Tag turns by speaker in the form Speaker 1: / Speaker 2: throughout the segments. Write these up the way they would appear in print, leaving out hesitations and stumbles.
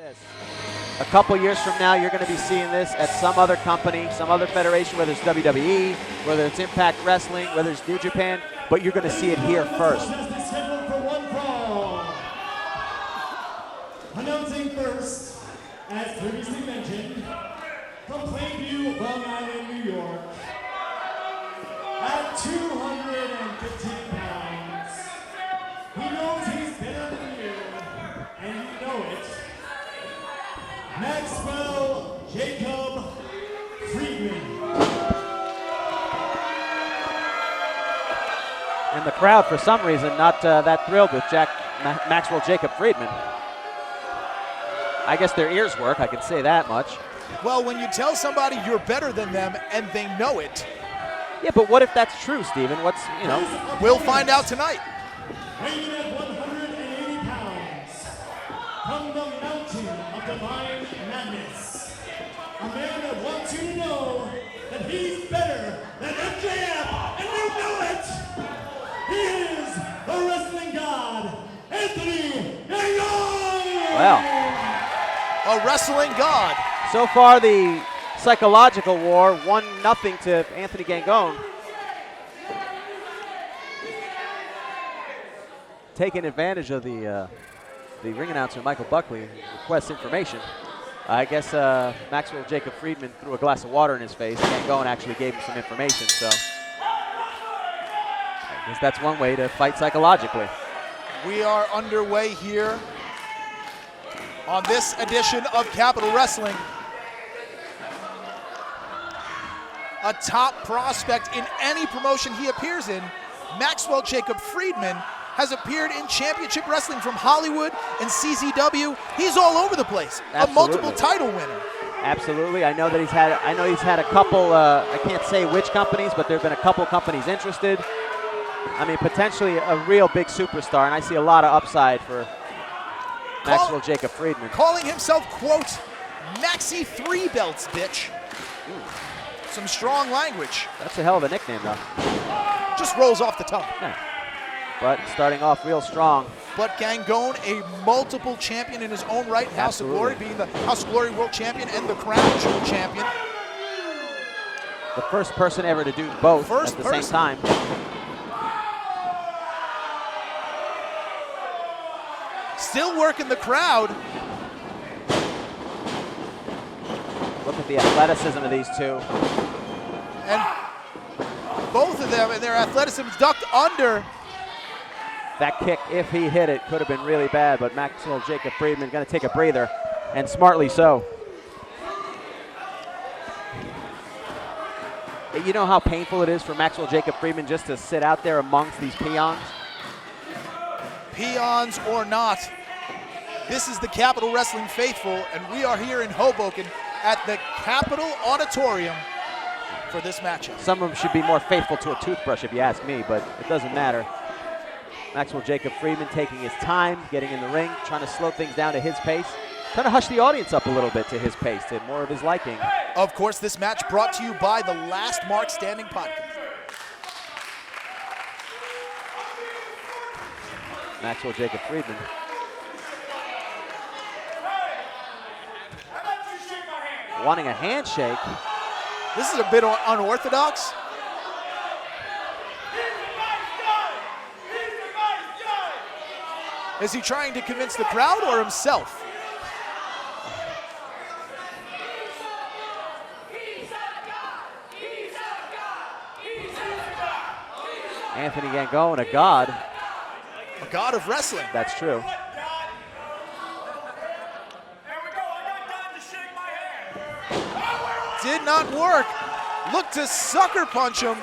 Speaker 1: this. A couple years from now, you're going to be seeing this at some other company, some other federation, whether it's WWE, whether it's Impact Wrestling, whether it's New Japan, but you're going to see it here first.
Speaker 2: Announcing first, as previously mentioned, from Plainview, Long Island, New York, at 215 pounds, he knows he's better than you, and you know it. Maxwell Jacob Friedman.
Speaker 1: And the crowd, for some reason, not that thrilled with Maxwell Jacob Friedman. I guess their ears work, I can say that much.
Speaker 3: Well, when you tell somebody you're better than them and they know it.
Speaker 1: Yeah, but what if that's true, Steven? What's, you know?
Speaker 3: We'll find out tonight.
Speaker 2: Weighing at 180 pounds, from the mountain of divine madness, a man that wants you to know that he's better than MJF, and you know it! He is the wrestling god, Anthony Gangone!
Speaker 1: Well.
Speaker 3: A wrestling god.
Speaker 1: So far, the psychological war, 1-0 to Anthony Gangone. Taking advantage of the ring announcer, Michael Buckley, requests information. I guess Maxwell Jacob Friedman threw a glass of water in his face. Gangone actually gave him some information, so I guess that's one way to fight psychologically.
Speaker 3: We are underway here on this edition of Capital Wrestling. A top prospect in any promotion he appears in, Maxwell Jacob Friedman has appeared in championship wrestling from Hollywood and CZW. He's all over the place.
Speaker 1: Absolutely.
Speaker 3: A multiple title winner.
Speaker 1: Absolutely. I know he's had a couple, I can't say which companies, but there have been a couple companies interested. I mean, potentially a real big superstar, and I see a lot of upside for Maxwell Jacob Friedman.
Speaker 3: Calling himself, quote, Maxi 3 belts, bitch. Ooh. Some strong language.
Speaker 1: That's a hell of a nickname, though.
Speaker 3: Just rolls off the tongue.
Speaker 1: Yeah. But starting off real strong.
Speaker 3: But Gangone, a multiple champion in his own right, House of Glory, being the House of Glory World Champion and the Crown Jewel Champion.
Speaker 1: The first person ever to do both at the same time.
Speaker 3: Still working the crowd.
Speaker 1: Look at the athleticism of these two.
Speaker 3: And both of them and their athleticism ducked under.
Speaker 1: That kick, if he hit it, could have been really bad, but Maxwell Jacob Friedman going to take a breather, and smartly so. You know how painful it is for Maxwell Jacob Friedman just to sit out there amongst these peons?
Speaker 3: Peons or not, this is the Capital Wrestling faithful, and we are here in Hoboken at the Capitol Auditorium for this matchup.
Speaker 1: Some of them should be more faithful to a toothbrush, if you ask me, but it doesn't matter. Maxwell Jacob Friedman taking his time, getting in the ring, trying to slow things down to his pace, trying to hush the audience up a little bit to his pace, to more of his liking.
Speaker 3: Of course, this match brought to you by the Last Mark Standing podcast.
Speaker 1: Maxwell Jacob Friedman. Wanting a handshake.
Speaker 3: This is a bit unorthodox. Is he trying to convince the crowd or himself?
Speaker 1: Anthony Gangone, a god.
Speaker 3: A god of wrestling.
Speaker 1: That's true.
Speaker 3: Did not work. Looked to sucker punch him.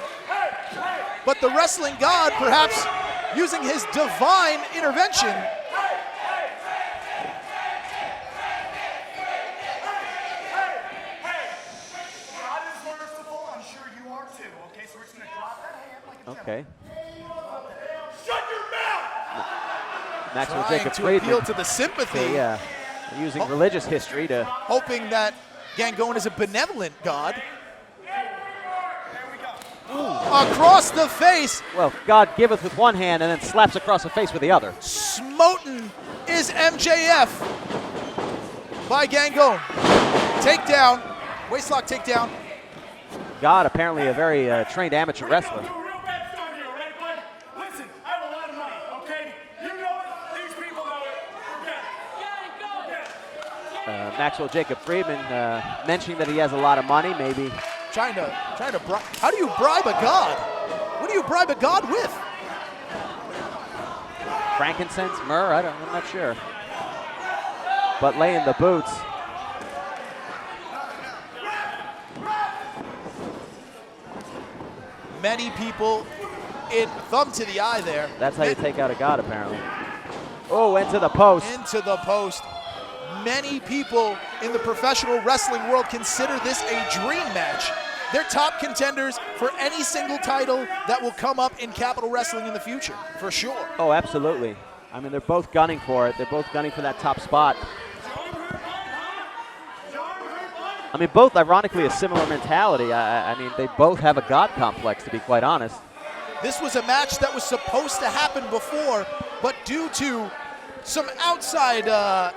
Speaker 3: But the wrestling god, perhaps using his divine intervention.
Speaker 1: Okay.
Speaker 2: Shut your mouth!
Speaker 1: Maxwell
Speaker 3: Trying
Speaker 1: Jacob
Speaker 3: to
Speaker 1: Friedman.
Speaker 3: appeal to the sympathy.
Speaker 1: Yeah, using religious history to.
Speaker 3: Hoping that Gangone is a benevolent god. Across the face.
Speaker 1: Well, God giveth with one hand and then slaps across the face with the other.
Speaker 3: Smoten is MJF. by Gangone. Takedown, waistlock takedown.
Speaker 1: God, apparently a very trained amateur wrestler.
Speaker 4: Listen, I have a lot of money, okay? You know it, these people know it.
Speaker 1: Maxwell Jacob Friedman mentioning that he has a lot of money, maybe.
Speaker 3: Trying to bribe. How do you bribe a god? What do you bribe a god with?
Speaker 1: Frankincense, myrrh, I'm not sure. But laying the boots.
Speaker 3: Many people in thumb to the eye there.
Speaker 1: That's how you take out a god, apparently. Oh, into the post.
Speaker 3: Into the post. Many people in the professional wrestling world consider this a dream match. They're top contenders for any single title that will come up in Capital Wrestling in the future, for sure.
Speaker 1: Oh, absolutely. I mean, they're both gunning for it. They're both gunning for that top spot. I mean, both ironically a similar mentality. I mean, they both have a god complex, to be quite honest.
Speaker 3: This was a match that was supposed to happen before, but due to some outside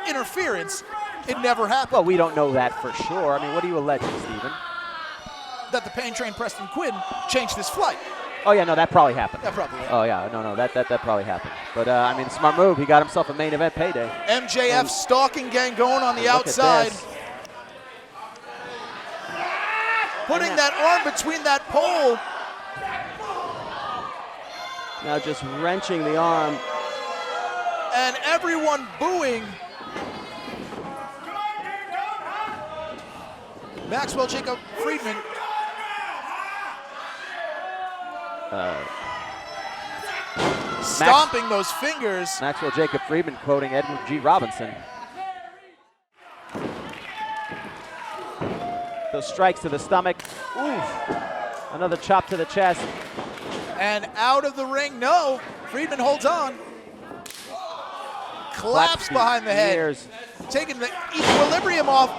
Speaker 3: interference, it never happened.
Speaker 1: Well, we don't know that for sure. I mean, what are you alleging, Steven?
Speaker 3: That the pain train Preston Quinn changed his flight.
Speaker 1: Oh, yeah, no, that probably happened.
Speaker 3: That probably happened.
Speaker 1: Oh, yeah, no, that probably happened. But, I mean, smart move. He got himself a main event payday.
Speaker 3: MJF stalking Gangone on the outside. Putting that arm between that pole.
Speaker 1: Now just wrenching the arm.
Speaker 3: And everyone booing. Maxwell Jacob Friedman. Stomping those fingers.
Speaker 1: Maxwell Jacob Friedman quoting Edward G. Robinson. Those strikes to the stomach. Oof. Another chop to the chest.
Speaker 3: And out of the ring, no. Friedman holds on. Claps behind the head.
Speaker 1: Ears.
Speaker 3: Taking the equilibrium off.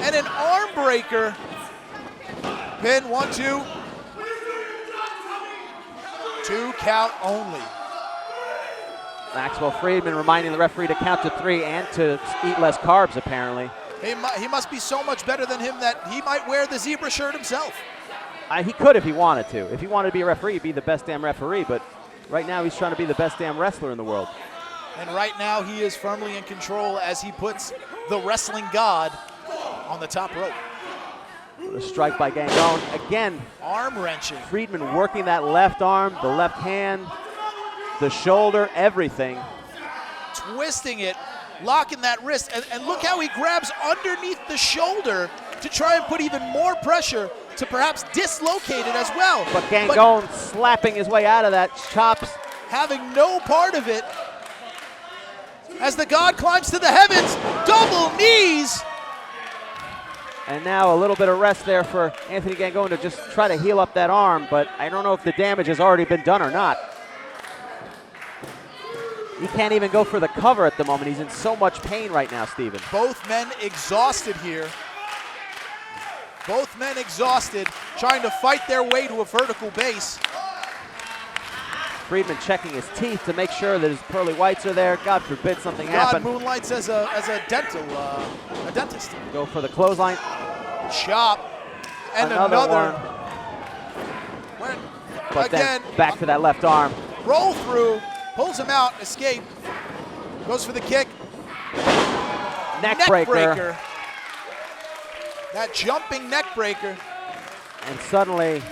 Speaker 3: And an arm breaker. Pin, 1, 2. 2 count only.
Speaker 1: Maxwell Friedman reminding the referee to count to 3 and to eat less carbs, apparently.
Speaker 3: He must be so much better than him that he might wear the zebra shirt himself.
Speaker 1: He could if he wanted to. If he wanted to be a referee, he'd be the best damn referee. But right now, he's trying to be the best damn wrestler in the world.
Speaker 3: And right now, he is firmly in control as he puts the wrestling god on the top rope.
Speaker 1: The strike by Gangone. Again,
Speaker 3: arm wrenching.
Speaker 1: Friedman working that left arm, the left hand, the shoulder, everything.
Speaker 3: Twisting it, locking that wrist. And look how he grabs underneath the shoulder to try and put even more pressure to perhaps dislocate it as well.
Speaker 1: But Gangone slapping his way out of that, chops.
Speaker 3: Having no part of it. As the god climbs to the heavens, double knees.
Speaker 1: And now a little bit of rest there for Anthony Gangone to just try to heal up that arm, but I don't know if the damage has already been done or not. He can't even go for the cover at the moment. He's in so much pain right now, Steven.
Speaker 3: Both men exhausted here. Both men exhausted, trying to fight their way to a vertical base.
Speaker 1: Friedman checking his teeth to make sure that his pearly whites are there. God forbid something happen.
Speaker 3: God moonlights as a dentist.
Speaker 1: Go for the clothesline.
Speaker 3: Chop. And another.
Speaker 1: But
Speaker 3: again,
Speaker 1: then back to that left arm.
Speaker 3: Roll through, pulls him out, escape. Goes for the kick.
Speaker 1: Neck breaker.
Speaker 3: That jumping neck breaker.
Speaker 1: And suddenly,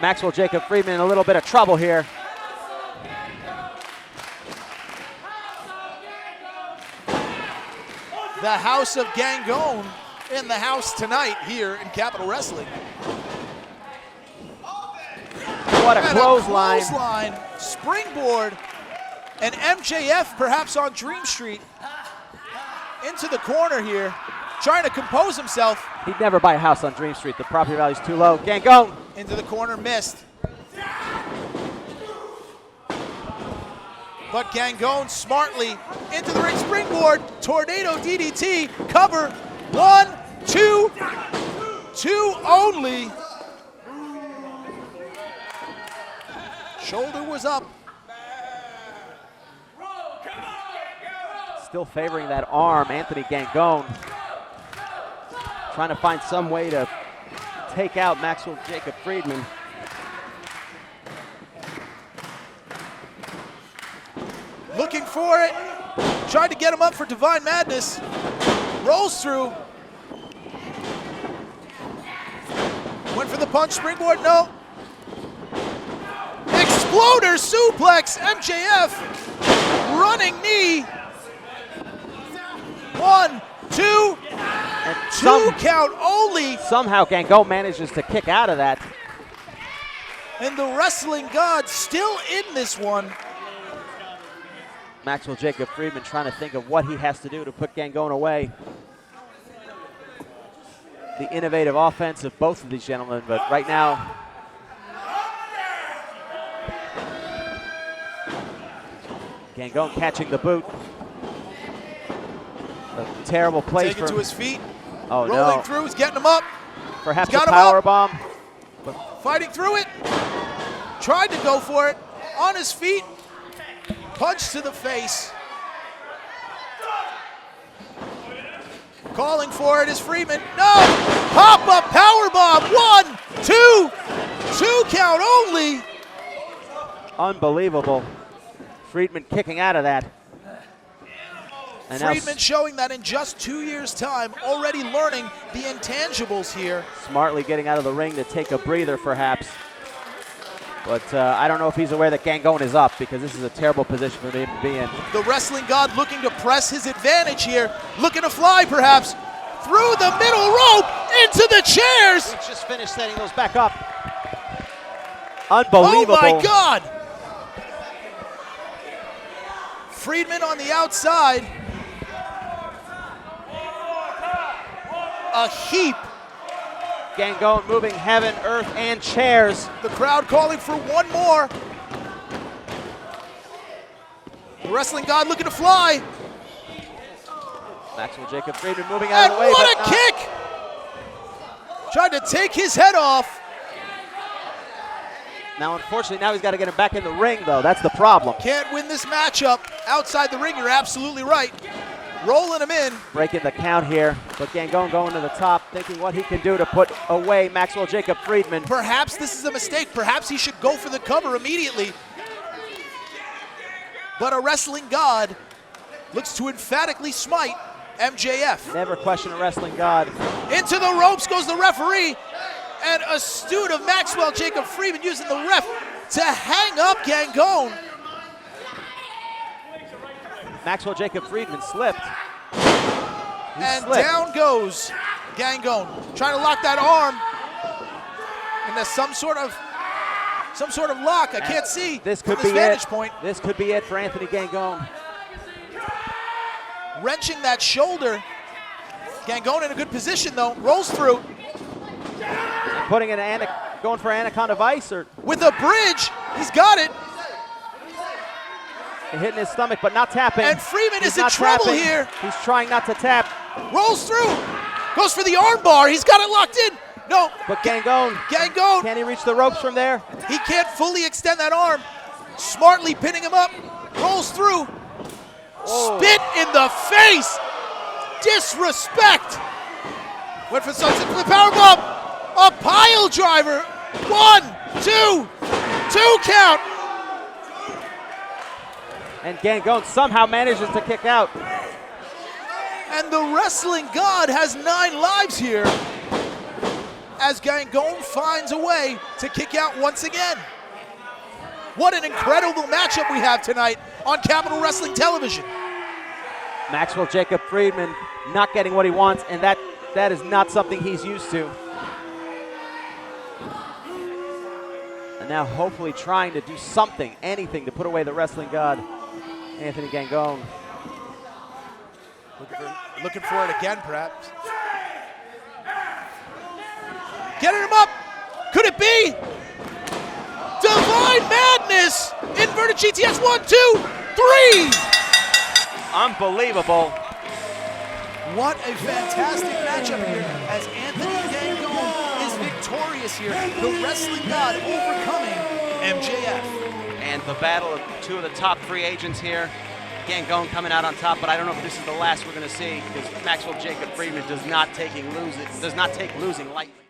Speaker 1: Maxwell Jacob Friedman in a little bit of trouble here.
Speaker 3: The House of Gangone in the house tonight here in Capital Wrestling.
Speaker 1: What a clothesline.
Speaker 3: Clothesline, springboard, and MJF perhaps on Dream Street into the corner here, trying to compose himself.
Speaker 1: He'd never buy a house on Dream Street. The property value's too low. Gangone.
Speaker 3: Into the corner, missed. But Gangone smartly into the ring, springboard, tornado DDT, cover, 1, 2, 2 only. Shoulder was up.
Speaker 1: still favoring that arm. Anthony Gangone trying to find some way to take out Maxwell Jacob Friedman.
Speaker 3: Looking for it. Tried to get him up for Divine Madness. Rolls through. Went for the punch, springboard, no. Exploder suplex, MJF. Running knee. 1, 2,
Speaker 1: And
Speaker 3: 2 count only.
Speaker 1: somehow Gangone manages to kick out of that.
Speaker 3: And the Wrestling God still in this one.
Speaker 1: Maxwell Jacob Friedman trying to think of what he has to do to put Gangone away. The innovative offense of both of these gentlemen, but right now, Gangone catching the boot. A terrible place
Speaker 3: Taking
Speaker 1: for
Speaker 3: to his feet.
Speaker 1: Oh
Speaker 3: Rolling
Speaker 1: no!
Speaker 3: through, he's getting him up.
Speaker 1: Perhaps a
Speaker 3: He's got him
Speaker 1: power
Speaker 3: up.
Speaker 1: bomb.
Speaker 3: Fighting through it. Tried to go for it. On his feet. Punch to the face. Calling for it is Friedman. No! Pop-up powerbomb. 1, 2. 2 count only.
Speaker 1: Unbelievable. Friedman kicking out of that. And now
Speaker 3: Friedman showing that in just 2 years' time, already learning the intangibles here.
Speaker 1: smartly getting out of the ring to take a breather, perhaps. But I don't know if he's aware that Gangone is up, because this is a terrible position for him to be in.
Speaker 3: The Wrestling God looking to press his advantage here. Looking to fly, perhaps. Through the middle rope, into the chairs.
Speaker 1: He just finished setting those back up. Unbelievable.
Speaker 3: Oh my God! Friedman on the outside. A heap.
Speaker 1: Gangone moving heaven, earth, and chairs.
Speaker 3: The crowd calling for one more. The Wrestling God looking to fly.
Speaker 1: Maxwell Jacob Friedman moving out
Speaker 3: And
Speaker 1: of the way.
Speaker 3: what
Speaker 1: but
Speaker 3: a
Speaker 1: not.
Speaker 3: kick! Tried to take his head off.
Speaker 1: Now, unfortunately, now he's got to get him back in the ring, though. That's the problem.
Speaker 3: Can't win this matchup outside the ring. You're absolutely right. Rolling him in.
Speaker 1: Breaking the count here, but Gangone going to the top, thinking what he can do to put away Maxwell Jacob Friedman.
Speaker 3: Perhaps this is a mistake. Perhaps he should go for the cover immediately. But a Wrestling God looks to emphatically smite MJF.
Speaker 1: Never question a wrestling god.
Speaker 3: Into the ropes goes the referee. And astute of Maxwell Jacob Friedman using the ref to hang up Gangone.
Speaker 1: Maxwell Jacob Friedman slipped.
Speaker 3: And
Speaker 1: slipped.
Speaker 3: down goes Gangone. Trying to lock that arm into some sort of lock. I can't see
Speaker 1: This
Speaker 3: from
Speaker 1: could
Speaker 3: this
Speaker 1: be
Speaker 3: vantage
Speaker 1: it.
Speaker 3: point.
Speaker 1: This could be it for Anthony Gangone.
Speaker 3: Wrenching that shoulder. Gangone in a good position though. Rolls through
Speaker 1: Putting in going for Anaconda Vice, or
Speaker 3: with a bridge. He's got it.
Speaker 1: hitting his stomach, but not tapping.
Speaker 3: And Friedman
Speaker 1: He's
Speaker 3: is in
Speaker 1: not
Speaker 3: trouble
Speaker 1: tapping.
Speaker 3: here.
Speaker 1: He's trying not to tap,
Speaker 3: Rolls through. Goes for the arm bar. He's got it locked in. No.
Speaker 1: but Gangone,
Speaker 3: Gangone.
Speaker 1: can he reach the ropes from there?
Speaker 3: He can't fully extend that arm. Smartly pinning him up. Rolls through.
Speaker 1: Oh.
Speaker 3: Spit in the face. Disrespect. Went for the powerbomb. A pile driver. 1, 2. 2 count.
Speaker 1: And Gangone somehow manages to kick out.
Speaker 3: And the Wrestling God has 9 lives here as Gangone finds a way to kick out once again. What an incredible matchup we have tonight on Capital Wrestling Television.
Speaker 1: Maxwell Jacob Friedman not getting what he wants, and that is not something he's used to. And now hopefully trying to do something, anything to put away the wrestling god, Anthony Gangone.
Speaker 3: Looking for it again, perhaps. Getting him up. Could it be? Divine Madness. Inverted GTS. 1, 2, 3.
Speaker 1: Unbelievable.
Speaker 3: What a fantastic matchup here as Anthony Gangone is victorious here. The Wrestling God overcoming MJF.
Speaker 1: And the battle of two of the top free agents here. Gangone coming out on top, but I don't know if this is the last we're going to see because Maxwell Jacob Friedman does not take losing lightly.